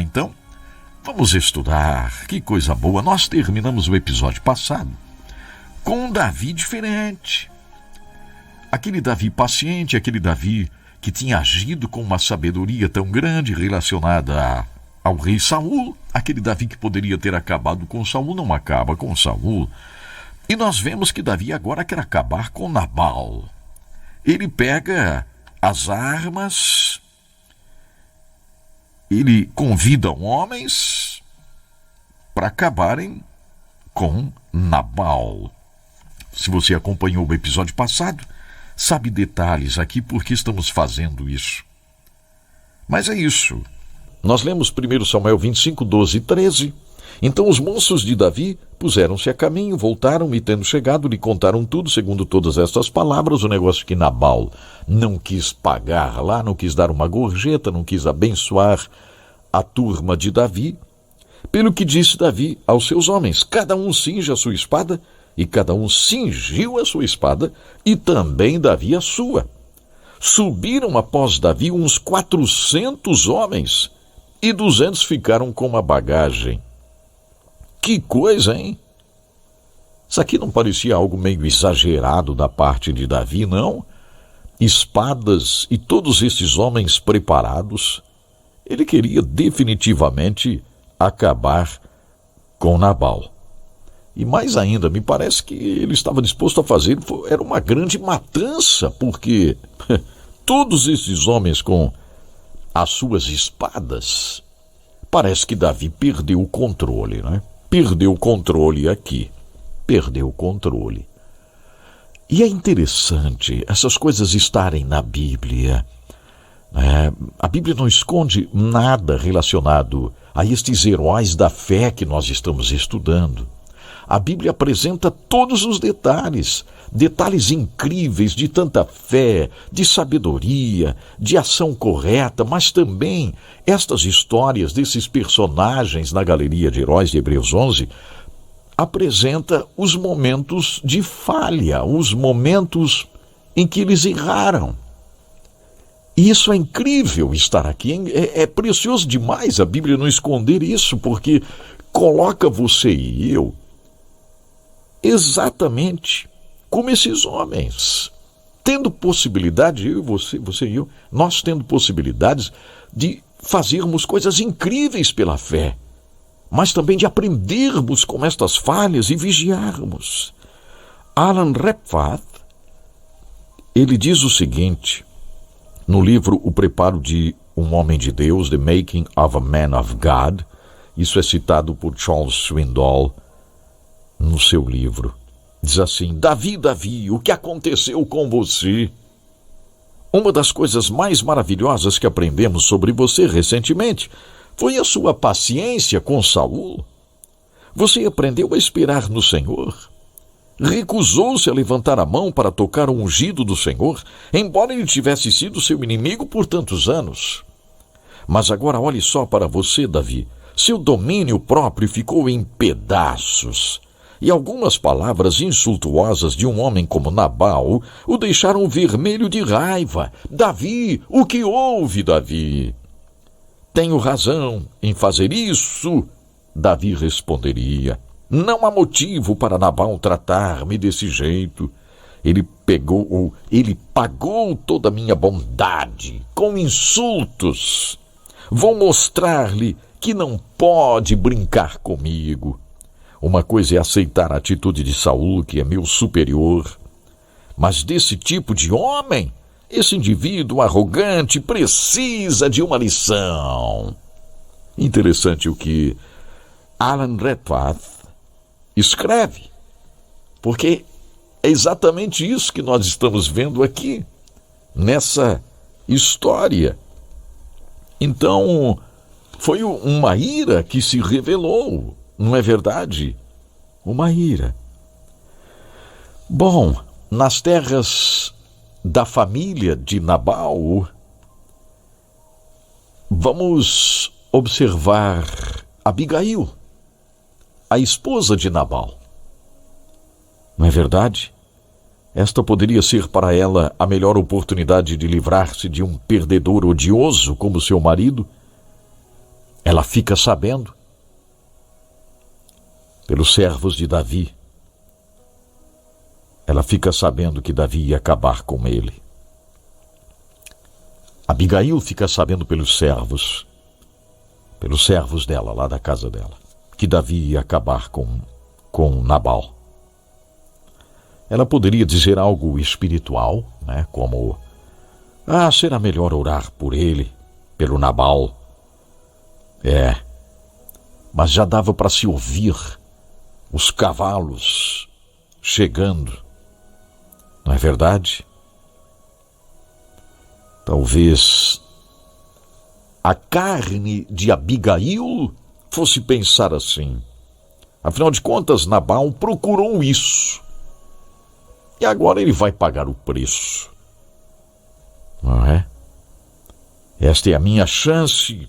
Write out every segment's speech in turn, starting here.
Então, vamos estudar. Que coisa boa. Nós terminamos o episódio passado com um Davi diferente. Aquele Davi paciente, aquele Davi que tinha agido com uma sabedoria tão grande relacionada ao rei Saul. Aquele Davi que poderia ter acabado com Saul, não acaba com Saul. E nós vemos que Davi agora quer acabar com Nabal. Ele pega as armas, ele convida homens para acabarem com Nabal. Se você acompanhou o episódio passado, sabe detalhes aqui porque estamos fazendo isso. Mas é isso. Nós lemos 1 Samuel 25, 12 e 13. Então os moços de Davi puseram-se a caminho, voltaram e, tendo chegado, lhe contaram tudo, segundo todas estas palavras. O negócio que Nabal não quis pagar lá, não quis dar uma gorjeta, não quis abençoar a turma de Davi. Pelo que disse Davi aos seus homens: cada um cinja a sua espada. E cada um cingiu a sua espada, e também Davi a sua. Subiram após Davi uns 400 homens, e 200 ficaram com a bagagem. Que coisa, hein? Isso aqui não parecia algo meio exagerado da parte de Davi, não? Espadas e todos esses homens preparados. Ele queria definitivamente acabar com Nabal. E mais ainda, me parece que ele estava disposto a fazer, era uma grande matança, porque todos esses homens com as suas espadas, parece que Davi perdeu o controle, né? Perdeu o controle aqui, perdeu o controle. E é interessante essas coisas estarem na Bíblia. A Bíblia não esconde nada relacionado a estes heróis da fé que nós estamos estudando. A Bíblia apresenta todos os detalhes incríveis de tanta fé, de sabedoria, de ação correta, mas também estas histórias desses personagens na galeria de heróis de Hebreus 11 apresenta os momentos de falha, os momentos em que eles erraram. E isso é incrível estar aqui, é precioso demais a Bíblia não esconder isso, porque coloca você e eu exatamente como esses homens, tendo possibilidade, eu e você e eu, nós tendo possibilidades de fazermos coisas incríveis pela fé, mas também de aprendermos com estas falhas e vigiarmos. Alan Repfath, ele diz o seguinte, no livro O Preparo de um Homem de Deus, The Making of a Man of God, isso é citado por Charles Swindoll, no seu livro, diz assim: Davi, Davi, o que aconteceu com você? Uma das coisas mais maravilhosas que aprendemos sobre você recentemente foi a sua paciência com Saul. Você aprendeu a esperar no Senhor. Recusou-se a levantar a mão para tocar o ungido do Senhor, embora ele tivesse sido seu inimigo por tantos anos. Mas agora olhe só para você, Davi. Seu domínio próprio ficou em pedaços. E algumas palavras insultuosas de um homem como Nabal o deixaram vermelho de raiva. Davi, o que houve, Davi? Tenho razão em fazer isso, Davi responderia. Não há motivo para Nabal tratar-me desse jeito. Ele pagou toda a minha bondade com insultos. Vou mostrar-lhe que não pode brincar comigo. Uma coisa é aceitar a atitude de Saul, que é meu superior. Mas desse tipo de homem, esse indivíduo arrogante precisa de uma lição. Interessante o que Alan Repfath escreve, porque é exatamente isso que nós estamos vendo aqui, nessa história. Então, foi uma ira que se revelou. Não é verdade? Uma ira. Bom, nas terras da família de Nabal, vamos observar Abigail, a esposa de Nabal. Não é verdade? Esta poderia ser para ela a melhor oportunidade de livrar-se de um perdedor odioso como seu marido. ela fica sabendo, pelos servos de Davi, ela fica sabendo que Davi ia acabar com ele. Abigail fica sabendo pelos servos dela, lá da casa dela, que Davi ia acabar com Nabal. Ela poderia dizer algo espiritual, né, como: será melhor orar por ele, pelo Nabal. Mas já dava para se ouvir os cavalos chegando, não é verdade? Talvez a carne de Abigail fosse pensar assim: afinal de contas, Nabal procurou isso, e agora ele vai pagar o preço, não é? Esta é a minha chance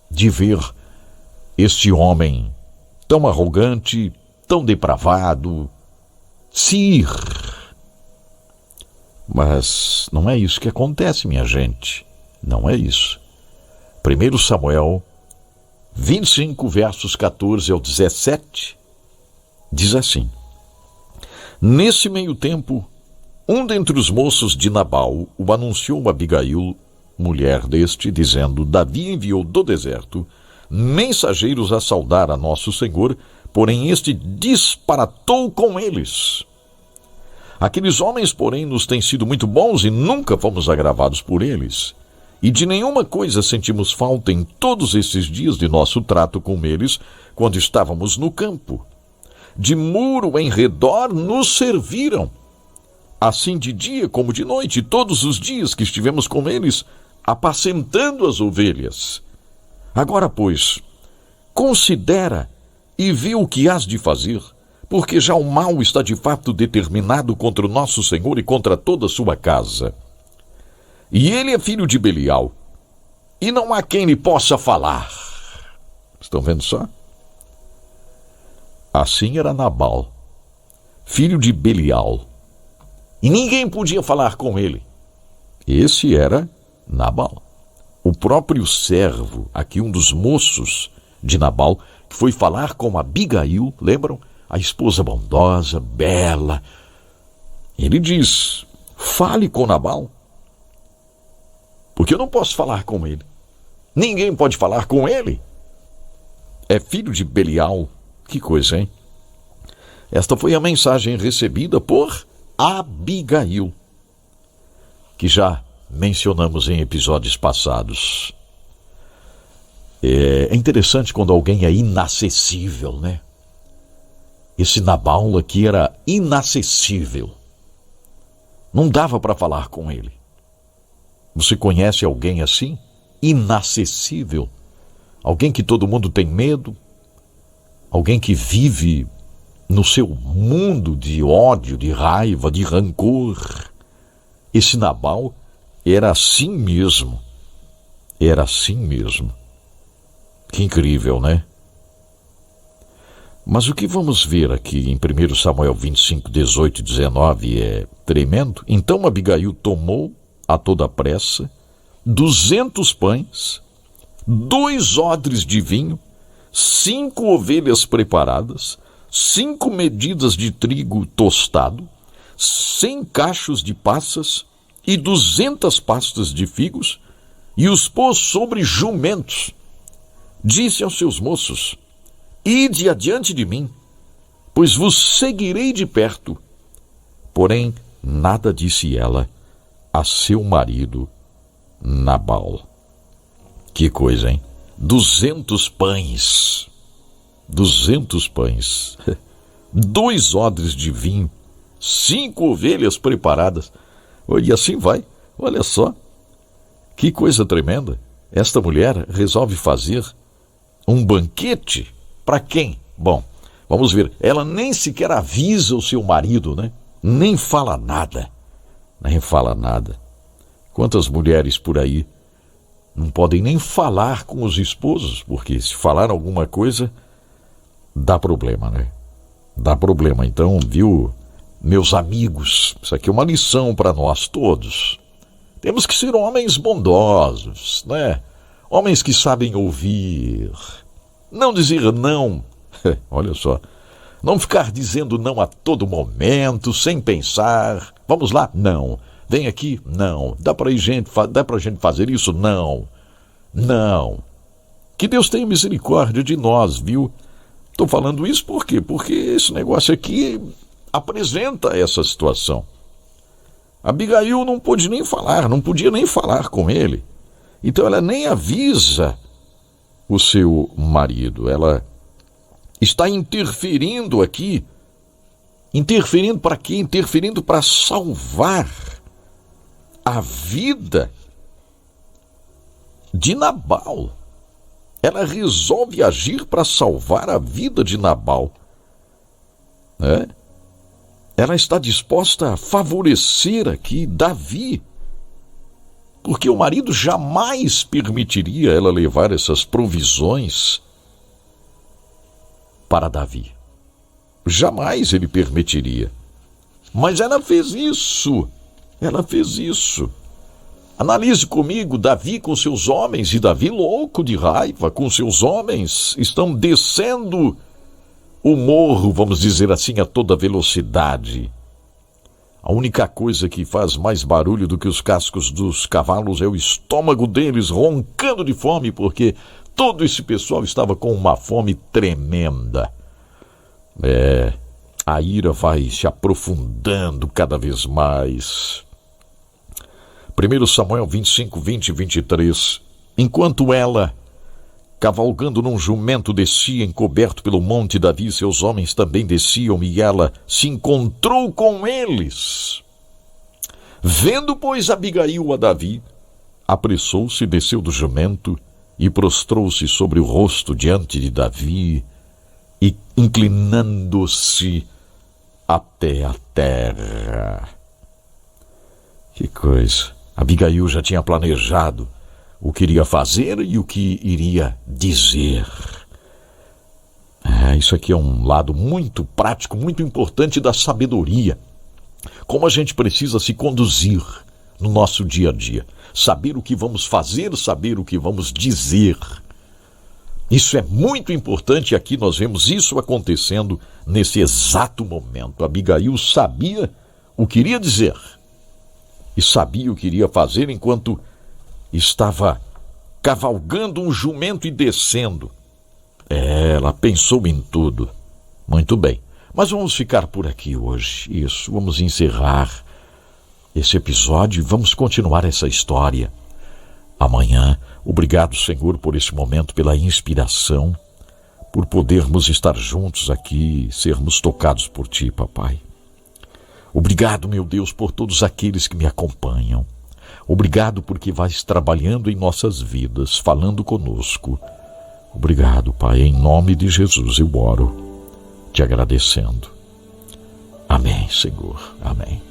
de ver este homem tão arrogante, tão depravado, se ir. Mas não é isso que acontece, minha gente. Não é isso. 1 Samuel 25, versos 14 ao 17, diz assim: Nesse meio tempo, um dentre os moços de Nabal o anunciou a Abigail, mulher deste, dizendo: Davi enviou do deserto mensageiros a saudar a nosso Senhor, porém este disparatou com eles. Aqueles homens, porém, nos têm sido muito bons e nunca fomos agravados por eles. E de nenhuma coisa sentimos falta em todos esses dias de nosso trato com eles, quando estávamos no campo. De muro em redor nos serviram, assim de dia como de noite, todos os dias que estivemos com eles, apacentando as ovelhas. Agora, pois, considera e vê o que hás de fazer, porque já o mal está de fato determinado contra o nosso Senhor e contra toda a sua casa. E ele é filho de Belial, e não há quem lhe possa falar. Estão vendo só? Assim era Nabal, filho de Belial, e ninguém podia falar com ele. Esse era Nabal. O próprio servo, aqui um dos moços de Nabal, que foi falar com Abigail, lembram? A esposa bondosa, bela. Ele diz: fale com Nabal, porque eu não posso falar com ele. Ninguém pode falar com ele. É filho de Belial. Que coisa, hein? Esta foi a mensagem recebida por Abigail, que já mencionamos em episódios passados. É interessante quando alguém é inacessível, né? Esse Nabal aqui era inacessível. Não dava para falar com ele. Você conhece alguém assim? Inacessível. Alguém que todo mundo tem medo. Alguém que vive no seu mundo de ódio, de raiva, de rancor. Esse Nabal era assim mesmo. Era assim mesmo. Que incrível, né? Mas o que vamos ver aqui em 1 Samuel 25, 18 e 19 é tremendo. Então Abigail tomou a toda pressa 200 pães, 2 odres de vinho, 5 ovelhas preparadas, 5 medidas de trigo tostado, 100 cachos de passas e 200 pastas de figos, e os pôs sobre jumentos. Disse aos seus moços: ide adiante de mim, pois vos seguirei de perto. Porém, nada disse ela a seu marido Nabal. Que coisa, hein? 200 pães. 200 pães. 2 odres de vinho. 5 ovelhas preparadas. E assim vai. Olha só. Que coisa tremenda. Esta mulher resolve fazer um banquete. Para quem? Bom, vamos ver. Ela nem sequer avisa o seu marido, né? Nem fala nada. Nem fala nada. Quantas mulheres por aí não podem nem falar com os esposos, porque se falar alguma coisa, dá problema, né? Dá problema. Então, viu, meus amigos, isso aqui é uma lição para nós todos. Temos que ser homens bondosos, né? Homens que sabem ouvir, não dizer não. Olha só, não ficar dizendo não a todo momento, sem pensar. Vamos lá? Não. Vem aqui? Não. Dá pra gente fazer isso? Não. Não. Que Deus tenha misericórdia de nós, viu? Estou falando isso por quê? Porque esse negócio aqui apresenta essa situação. Abigail não podia nem falar com ele. Então ela nem avisa o seu marido. Ela está interferindo aqui. Interferindo para quê? Interferindo para salvar a vida de Nabal. Ela resolve agir para salvar a vida de Nabal. Ela está disposta a favorecer aqui Davi, porque o marido jamais permitiria ela levar essas provisões para Davi. Jamais ele permitiria. Mas ela fez isso. Analise comigo, Davi com seus homens, e Davi louco de raiva com seus homens, estão descendo o morro, vamos dizer assim, a toda velocidade. A única coisa que faz mais barulho do que os cascos dos cavalos é o estômago deles roncando de fome, porque todo esse pessoal estava com uma fome tremenda. A ira vai se aprofundando cada vez mais. 1 Samuel 25, 20 e 23. Enquanto ela, cavalgando num jumento, descia encoberto pelo monte, Davi e seus homens também desciam, e ela se encontrou com eles. Vendo, pois, Abigail a Davi, apressou-se, desceu do jumento e prostrou-se sobre o rosto diante de Davi, e inclinando-se até a terra. Que coisa! Abigail já tinha planejado o que iria fazer e o que iria dizer. Isso aqui é um lado muito prático, muito importante da sabedoria. Como a gente precisa se conduzir no nosso dia a dia. Saber o que vamos fazer, saber o que vamos dizer. Isso é muito importante, e aqui nós vemos isso acontecendo nesse exato momento. Abigail sabia o que iria dizer e sabia o que iria fazer enquanto estava cavalgando um jumento e descendo. Ela pensou em tudo. Muito bem. Mas vamos ficar por aqui hoje. Isso, vamos encerrar esse episódio e vamos continuar essa história amanhã. Obrigado, Senhor, por esse momento, pela inspiração, por podermos estar juntos aqui, sermos tocados por Ti, Papai. Obrigado, meu Deus, por todos aqueles que me acompanham. Obrigado porque vais trabalhando em nossas vidas, falando conosco. Obrigado, Pai, em nome de Jesus eu oro, te agradecendo. Amém, Senhor. Amém.